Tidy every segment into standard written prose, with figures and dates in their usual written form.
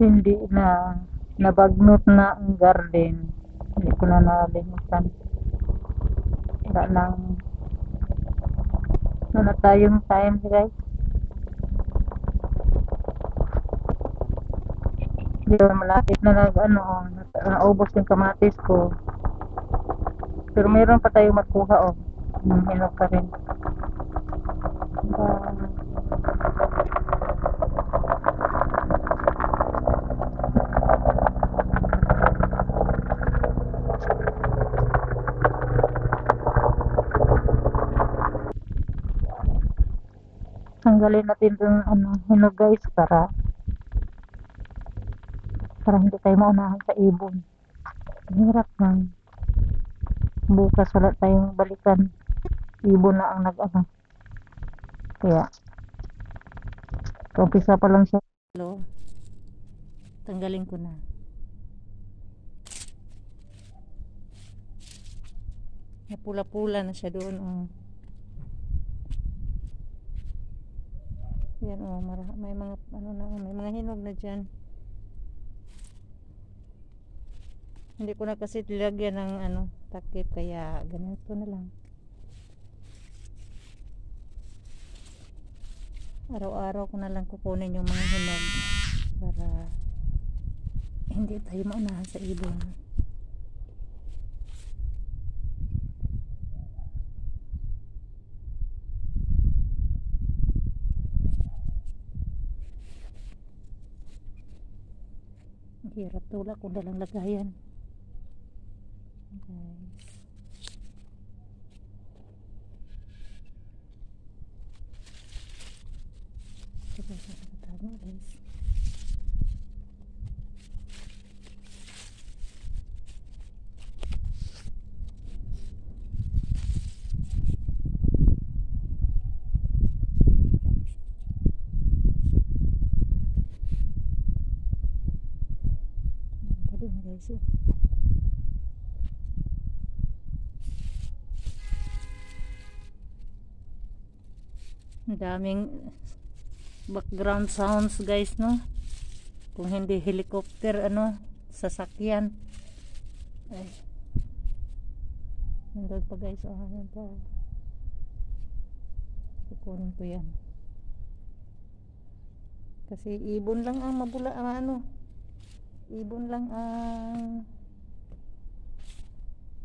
hindi na nabagnot na ang garden. Hindi ko na nalinisan. Wala nang wala na tayong time guys. Hindi na malapit na naubos yung kamatis ko. Pero mayroon pa tayong magkuha hinog pa rin. Tanggalin natin yung hinog guys para hindi tayo maunahan sa ibon. Hirap nang bukas wala tayong balikan, ibon na ang kaya umpisa pa lang siya. Hello, tanggalin ko na. Napula-pula na siya doon. Yan may mga may mga hinog na dyan. Hindi ko na kasi lagyan ng takip, kaya ganito na lang. Araw-araw ko na lang kukunin yung mga hinog para hindi tayo maunahan sa ibon. Hirap tulak kung dalang lagayan. Guys. Ang daming background sounds guys, no? Kung hindi helicopter, sasakyan. Ay. Nandun pa guys, ayan pa. Kukunin ko yan. Kasi ibon lang ang mabula, ibon lang ang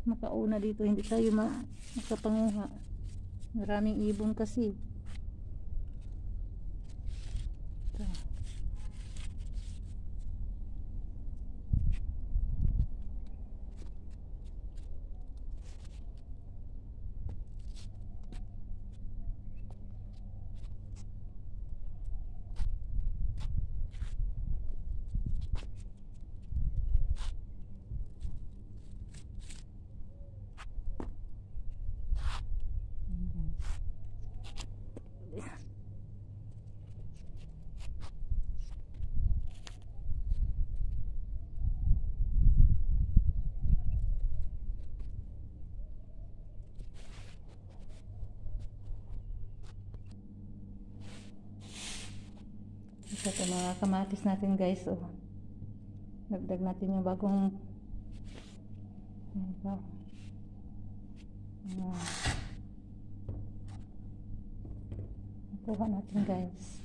makauna dito, hindi tayo makapanguha. Maraming ibon kasi. Ito mga kamatis natin guys, dagdag natin yung bagong kuha natin guys.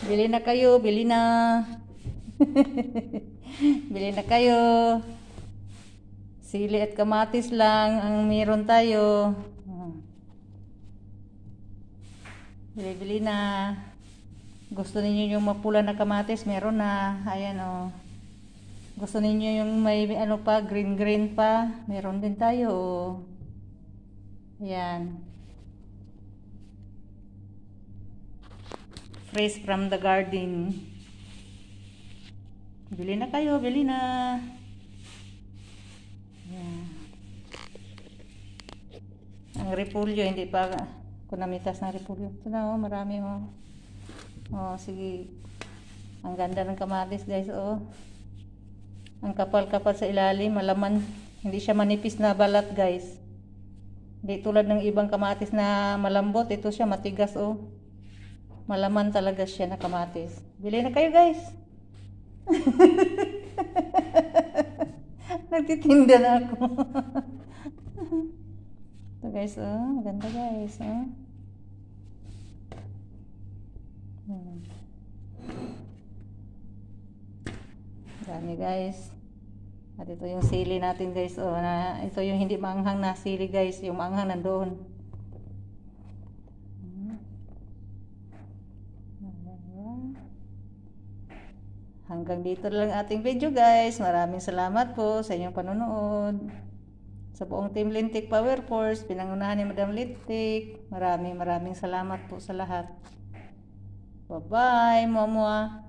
Bili na kayo, bili na. Bili na kayo. Sili at kamatis lang ang meron tayo. Bili-bili na. Gusto ninyo yung mapula na kamatis, meron na. Ayan Gusto ninyo yung may pa, green pa, meron din tayo. Ayan. Fresh from the garden. Bili na kayo, bili na. Ang repolyo, hindi pa ko namitas ng repolyo. Ito na marami sige. Ang ganda ng kamatis guys, Ang kapal-kapal sa ilalim, malaman. Hindi siya manipis na balat guys. Di tulad ng ibang kamatis na malambot, ito siya matigas oh. Malaman talaga siya na kamatis. Bili na kayo guys. Nagtitinda na ako. Ito guys oh, maganda guys oh. Dami guys. At ito yung sili natin guys. Oh, ito yung hindi maanghang na sili guys. Yung maanghang nandoon. Hanggang dito lang ating video guys. Maraming salamat po sa inyong panonood. Sa buong Team Lintik Power Force, pinangunahan ni Madam Lintik. Maraming salamat po sa lahat. Bye-bye, mua-mua.